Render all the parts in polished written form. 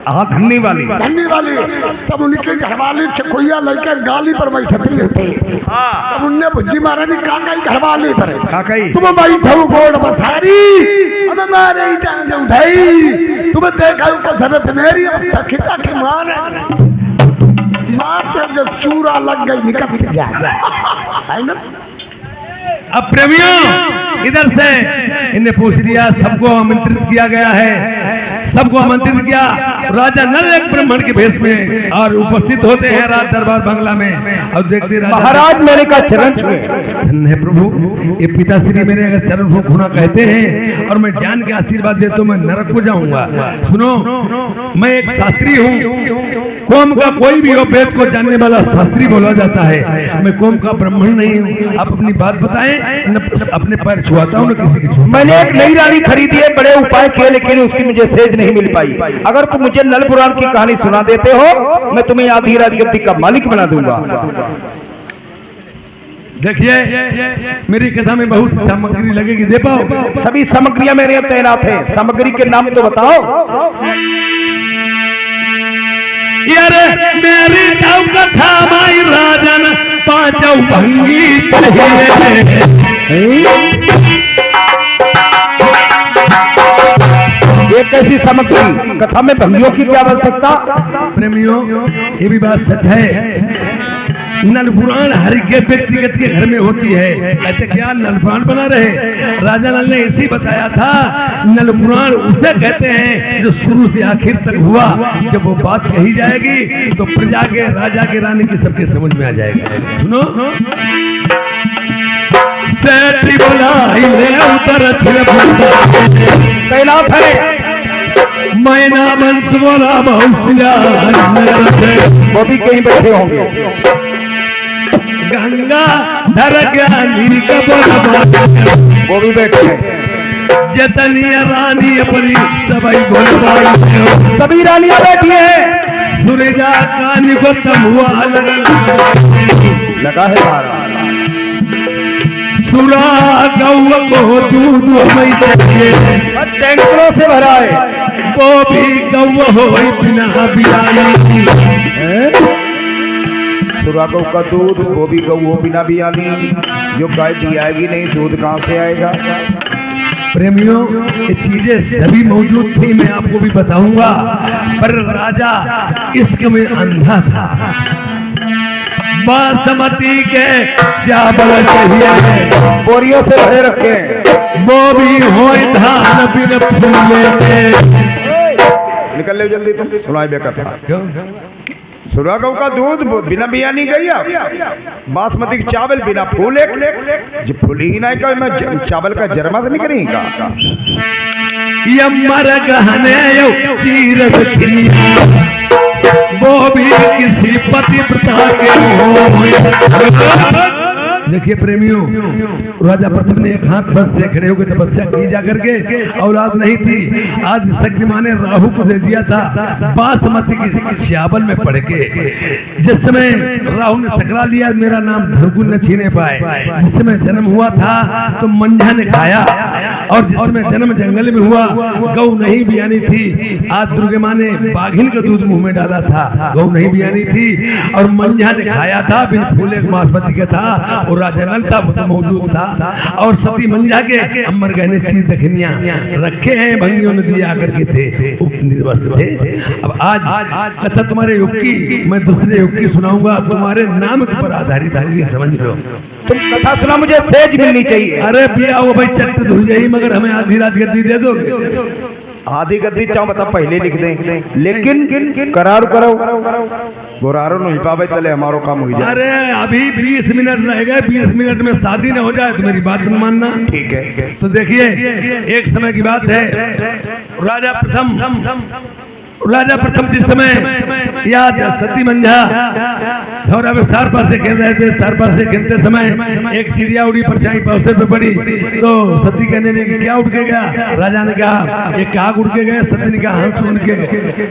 हाँ धन्नी वाली तब उनके घरवाली चकोइया लड़के गाली पर बैठती रहते। तब उनने भुज्जी महारानी काकाई घरवाली पर तुम बैठो गोड़ बसारी अब मारे टांग उठाई तुम देखा कसरत मेरी खिता की मार मार जब चूरा लग गई निकल जाए है ना। अब प्रेमियों इधर से इन्हें पूछ लिया, सबको आमंत्रित किया गया है, सबको आमंत्रित किया। राजा नल एक ब्राह्मण के भेष में और उपस्थित होते हैं राज दरबार बंगला में। और देखते महाराज मेरे का चरण छुए। धन्य प्रभु, ये पिताश्री मेरे अगर चरण को घुना कहते हैं और मैं जान के आशीर्वाद दे तो मैं नरक को जाऊंगा। सुनो, मैं एक शास्त्री हूँ, कौम का कोई भी हो वेद को जानने वाला शास्त्री बोला जाता है। मैं कौम का ब्राह्मण नहीं हूँ। आप अपनी बात बताएं, अपने पैर छुआता हूँ न किसी की छुआ। मैंने एक नई रानी खरीदी है, बड़े उपाय किए लेकिन उसकी मुझे सेज नहीं मिल पाई। अगर तुम मुझे नल पुराण की कहानी सुना देते हो मैं तुम्हें आधी राजगद्दी का मालिक बना दूंगा। देखिए मेरी कथा में बहुत सामग्री लगेगी, दे पाओ? सभी सामग्रियां मेरे यहाँ तैनात है। सामग्री के नाम तो बताओ। यार मेरी कथा माई राजन पांचों भंगी एक ऐसी सामग्री कथा में भंगियों की क्या आवश्यकता? प्रेमियों ये भी बात सच है, नल पुराण हर के व्यक्तिगत के घर में होती है। कहते क्या नल पुराण बना रहे? राजा नल ने इसी बताया था, नल पुराण उसे कहते हैं जो शुरू से आखिर तक हुआ। जब वो बात कही जाएगी तो प्रजा के, राजा के, रानी की सबके समझ में आ जाएगा। सुनो, सेठी बुलाई ले उतर तैनात है मैना वंश बोला बहुसिया, वो भी कहीं बैठे होंगे। गंगा धर ज्ञानी का वो भी बैठे हैं। जतनिया रानी अपनी सभी बोलवाई, सभी रानियां बैठी है। सूर्या कानी को तम हुआ लगा है महाराज। सुरा गौ को दूध टैंकरों से भरा है, वो भी गौ हो बिना बियानी। सुरा गौ का दूध, वो भी गौ हो बिना बियानी। जो गाय दियाएगी नहीं दूध कहाँ से आएगा? प्रेमियों ये चीजें सभी मौजूद थी, मैं आपको भी बताऊंगा। पर राजा इश्क में अंधा था। बासमती के चावल चाहिए, बोरियों से भरे रखे, वो भी हो धान बिन फूले। निकल ले जल्दी तुम, सुनाई बेकथा। क्यों? सुरा गौ का दूध बिना बियानी गैया, बासमती के चावल बिना फूले। जो फूली ही नहीं का मैं चावल का जरमा से निकलेगा। यमर गहने चीर वो भी किसी पतिव्रता के हो। देखिए प्रेमियों, राजा प्रथम ने एक हाथ भर से खड़े होकर तपस्या की जा करके औलाद नहीं थी। आज शक्ति माँ ने राहु को दे दिया था बासमती की चावल में पड़ के। जिस समय राहु ने सकरा लिया, मेरा नाम धरकुल न छीने पाए। जिस समय जन्म हुआ था तो मंझा ने खाया, और जिस समय जन्म जंगल में हुआ गौ नहीं बियानी थी। आज दुर्गे माँ ने बाघिन का दूध मुंह में डाला था, गौ नहीं बियानी थी, और मंझा ने खाया था बिन फूले बासमती का था। और राजा नल था वो तो मौजूद था, और सती मंजा के अमर गहने चीज दखनिया रखे हैं, भंगियों ने दिया करके थे, निर्वस्त्र थे। अब आज कथा तुम्हारे युग की, मैं दूसरे युग की सुनाऊंगा, तुम्हारे नाम के पर आधारित है, समझ लो। तुम कथा सुना, मुझे सेज मिलनी चाहिए। अरे पिया वो भाई चट्ट धुल जाइए, मगर हमें आधी रात गद्दी दे दोगे? आधी गद्दी चाहो बता पहले लिख दें, लेकिन करार करो गोरारो नहीं पावे तले हमारो काम हो जाए। अरे अभी 20 मिनट रह गए, 20 मिनट में शादी न हो जाए तो मेरी बात न मानना। ठीक है। तो देखिए एक समय की बात है, राजा प्रथम जिस समय याद सती मंझा थोड़ा वे सार पार से खेल रहे थे। सार पार से खेलते समय एक चिड़िया उड़ी परछाई अवसर पे पड़ी, तो सती कहने लगी क्या उड़ के गया? राजा ने कहा एक काग उड़ के गए। सती ने कहा हंस उड़ के गए।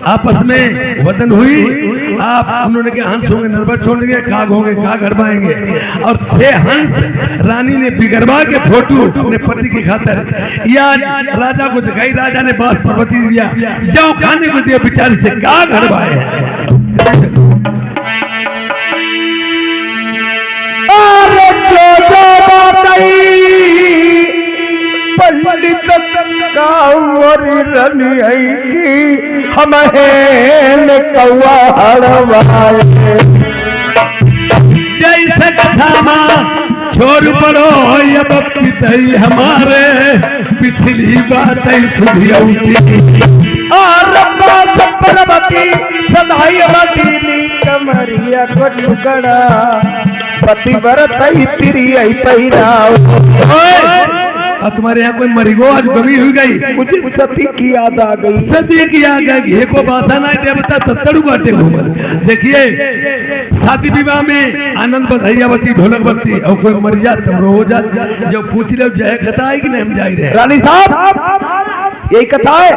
आपस में वतन हुई। उन्होंने कहा हंस होंगे नरबत छोड़ेंगे, काग होंगे काग हड़बाएंगे। और थे हंस, रानी ने बिगड़वा के फोटो अपने पति की खातर या राजा को दिखाई। राजा ने बांस पर्वती दिया, जाओ खाने को दिया, बेचारी से काग हड़बाए। पंडित कांवरी रनी की हम कौआ हड़वाए। जैसे कथा छोड़ पड़ो अब पितई हमारे, पिछली बात सुधी और पर्वती सदाई बदीनी कमरिया को टुकड़ा पतिव्रत तिरी पैराव। तुम्हारे यहाँ कोई मरीगो आज कमी हुई गई? मुझे सती की याद आ गई। सती की याद गई को बाधा ना देवता तत्तड़ू बाटे घूमर। देखिए शादी विवाह में आनंद बधाइयावती ढोलक बत्ती और कोई मर जात तुम हो जात, जो पूछ ले जय कथा है कि नहीं हम जाई रहे। रानी साहब यही कथा है।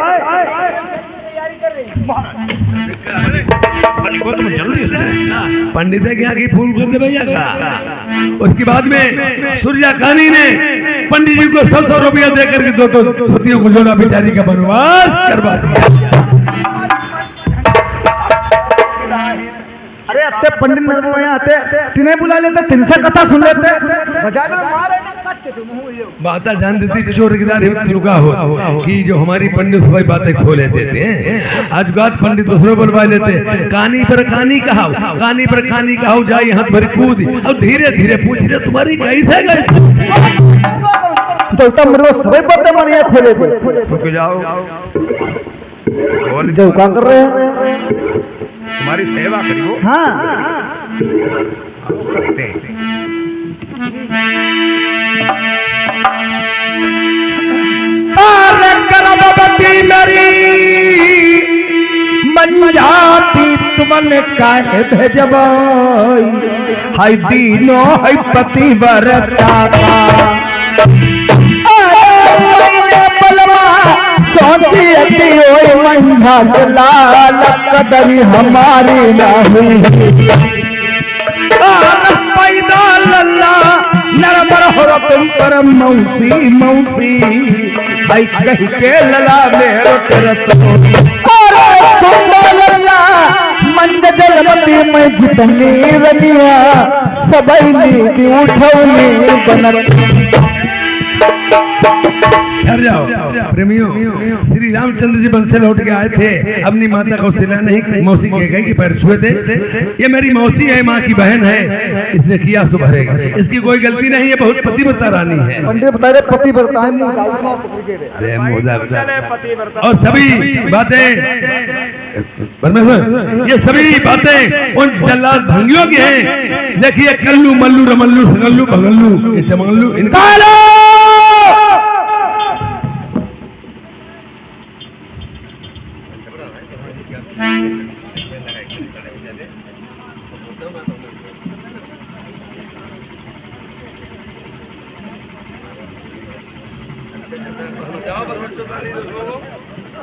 पंडित के यहाँ की फूल कर दे भैया का। उसके बाद में सूर्या कानी ने पंडित जी को 100 रुपया देकर के दो धोतियों को जोड़ा, बेचारी का वनवास करवा दिया। अरे अत्ते पंडित नरबैया आते तिन्हें बुला लेते, तिनसे कथा सुन लेते। बातें जान देती चोरदार रुका हो कि जो हमारी पंडित भाई बातें खोले देते हैं। आज बात पंडित दूसरों बुलवा लेते। कहानी पर कहानी कहाओ, कहानी पर कहानी कहाओ, जाई हाथ भर कूद और धीरे धीरे पूछ रहे तुम्हारी कैसे गई? तो तब रोज सभी बातें बढ़िया खोले थे। रुक जाओ, जो काम कर रहे हैं तुम्हारी सेवा करियो। हाँ करते हैं। गर्भवती मेरी मन जाती तुमने काहे भेजबाई, हाय दीनो हाय पति बरता सोची लाल कदरी हमारी नहीं। पैदा लल्ला नरबर हो तुम पर मौसी मौसी, भाई कही के लला मेरो करत लल्ला मंद जलमती में जितनी रनिया सबैली उठौनी बनत। ठहर जाओ प्रेमियों, श्री रामचंद्र जी वन से लौट के आए थे। अपनी माता कौशल्या नहीं मौसी के गई कि पैर छुए थे। ये मेरी मौसी है, माँ की बहन है, इसने किया सो भरेगा, इसकी कोई गलती नहीं है, बहुत पतिव्रता रानी है। पंडित बता रहे पतिव्रता है। और सभी बातें परमेश्वर, ये सभी बातें उन जल्लाद भंगियों की हैं। देखिए कल्लू मल्लू रमल्लू सगल्लू भगल्लू ये चमल्लू इनका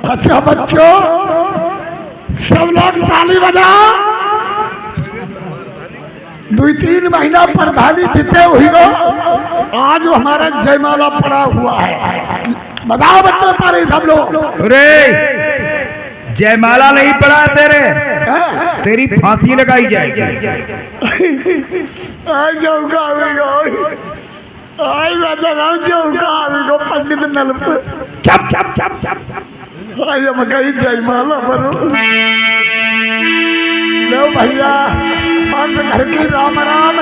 अच्छा बच्चों सब लोग ताली बजाओ। 2-3 महीना प्रधानी जीते हुई हो, आज हमारा जयमाला पड़ा हुआ है। बताओ बच्चों ताली सब लोग। अरे जयमाला नहीं पड़ा तेरे, तेरी फांसी लगाई जाएगी। आज जाऊंगा आज जाऊंगा पंडित नल चप चप चप चप चप। आज हम कहीं जयमाला बनो। लो भैया घर की राम राम,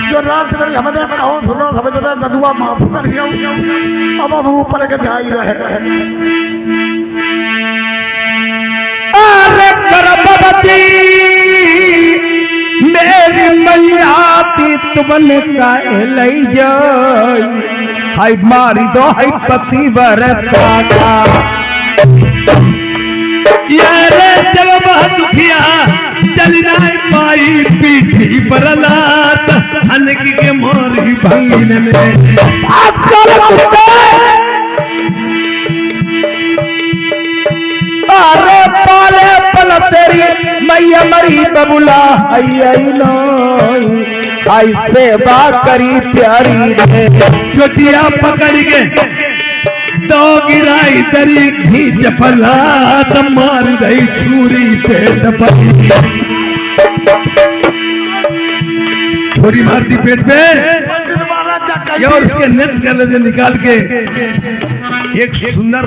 जो रात में हमने कहो सुनो समझ रहे नदुआ माफ करियो। अब हम ऊपर के जा ही रहे। अरे गर्भवती मेरी मैया ती तुमने काहे लई जाई, हाय मारी दो हाय पति बरता यारे जब बहुत दुखिया चल जाए पाई पीठी पर लात हनक के मोरी भंगिन में अरे पाले पल तेरी मैया मरी बबुला आई सेवा करी प्यारी रे चोटिया पकड़ के दो गिराई दरी घींच पलात मार गई छुरी पेट पर छुरी मारती पेट पे और उसके नेत्र कलेजे निकाल के एक सुंदर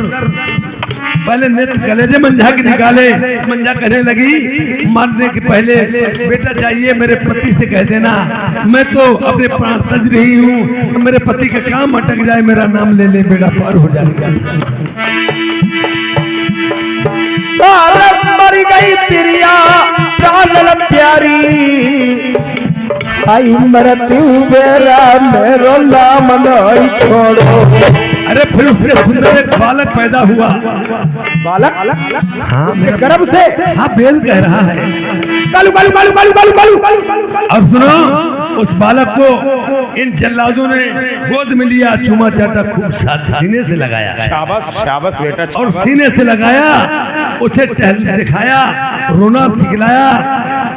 पहले नेत्र कलेजे मंझा के निकाले। मंझा कहने लगी मारने के पहले बेटा जाइए मेरे पति से कह देना मैं तो अपने प्राण तज रही हूँ, मेरे पति का काम अटक जाए मेरा नाम ले ले बेड़ा पार हो जाएगा। मर गई प्रिया प्राणल प्यारी आई मरती बेरा मेरो नाम नहीं छोड़ो। अरे फिर उसके सुंदर एक बालक पैदा हुआ। बालक हाँ मेरे गर्भ से हाँ बेल कह रहा है। कालू कालू कालू कालू कालू कालू कालू। अब सुनो उस बालक को इन जल्लादों ने गोद में लिया, चूमा चाटा खूब सीने से लगाया। शाबाश शाबाश बेटा। और सीने से लगाया, उसे टहल दिखाया, रोना सिखलाया,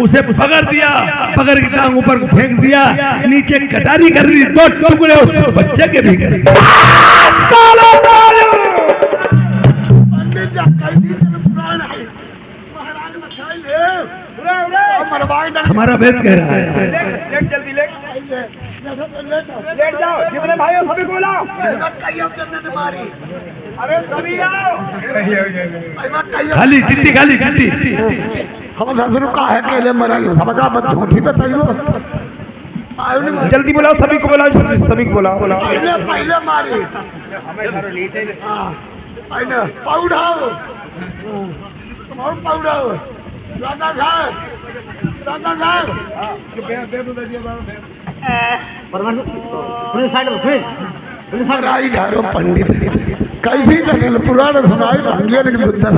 उसे पकड़ दिया, पकड़ के टांग ऊपर फेंक दिया, नीचे कटारी कर दी, दो टुकड़े उस बच्चे के भी कर दिए। हमारा वेद कह रहा है लेट जल्दी लेट जाओ, जितने भाई हो सभी को बुलाओ। अरे सभी आओ। खाली टिट्टी खाली टिट्टी हम ससुर का है केले मराई सबका मत झूठी बताइयो। जल्दी बुलाओ, सभी को बुलाओ, सभी को बुलाओ। पहले मारी पहले पाउडाओ पाउडाओ दादा साहब ढारो पंडित कई भी जगह पुराण सुनाई भंगिया ने बुद्ध था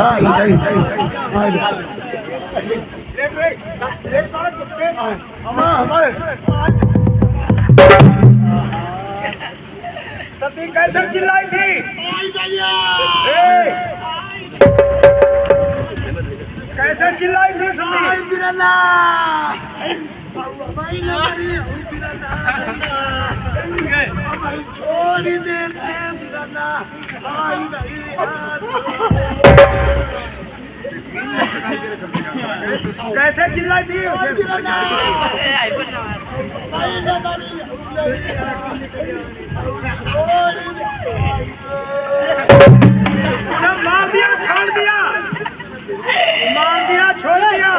सती कैसे चिल्लाई थी? कैसे चिल्लाई थी सती? छोड़ी दे कैसे चिल्लाई थी? मार दिया छोड़ दिया, मार दिया छोड़ दिया।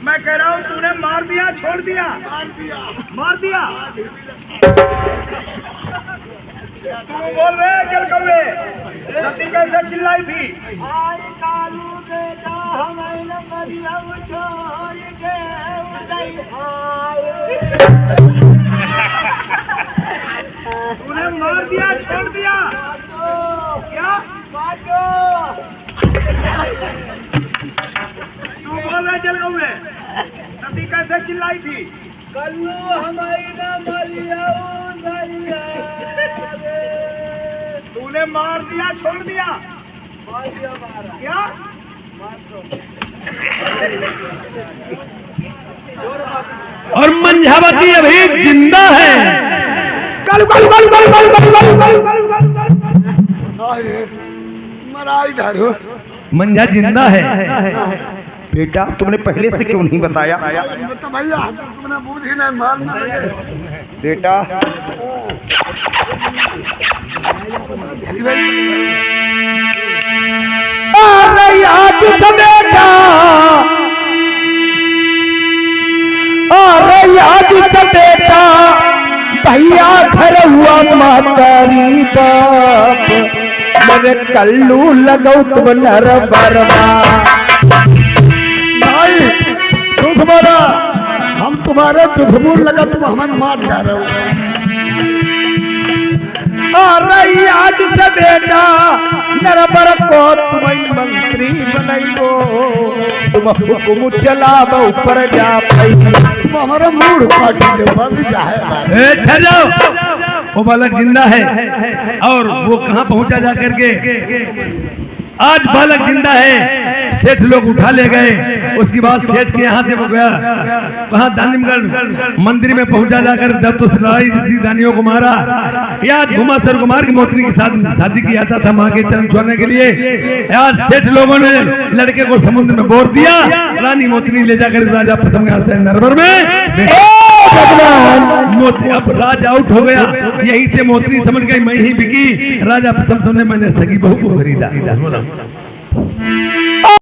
मैं कह रहा हूँ तूने मार दिया छोड़ दिया? मार दिया। तू बोल रहे चल कौवे सती कैसे चिल्लाई थी? तूने मार दिया छोड़ दिया क्या? तू बोल रहे चल कौवे सती कैसे चिल्लाई थी? कल्लू हमारी ना मरिया तूने मार दिया छोड़ दिया? क्या? और मंझावती अभी जिंदा है। कालू कालू कालू कालू कालू कालू कालू कालू कालू। मराई ढारो मंझा जिंदा है। बेटा तुमने पहले से क्यों नहीं बताया? तो भैया तुमने बूझ ही नहीं मारना बेटा अरे आज तो बेटा, अरे आज तो बेटा भैया घर हुआ मातारी बाप मेरे कल्लू लगो तुम नर बरमा। भाई दुख मारा हम तुम्हारे दुखमूल लगा तुम हमें मार जा रहे हो। और रही आज से बेटा नरबर को तुम्हें मंत्री बनैबो तुम हुकुम चलाबो ऊपर जा पाई तुम हमारा मूड काट दे बंद जाए ठहर जाओ। वो बालक जिंदा है और वो कहाँ पहुंचा जा करके आज बालक जिंदा है। सेठ लोग उठा ले गए। उसके बाद सेठ के यहाँ से वो गया वहाँ दानिमगढ़ मंदिर में पहुंचा जाकर जब तो लड़ाई दानियों को मारा याद घुमा सर कुमार की मोतरी के साथ शादी किया था माँ के चरण छुआने के लिए। यार सेठ लोगों ने लड़के को समुद्र में बोर दिया। रानी मोतरी ले जाकर राजा प्रथम यहाँ से नरवर में मोती अब राज आउट हो गया। यही से मोतरी समझ गई मैं ही बिकी। राजा प्रथम ने मैंने सगी बहू को खरीदा।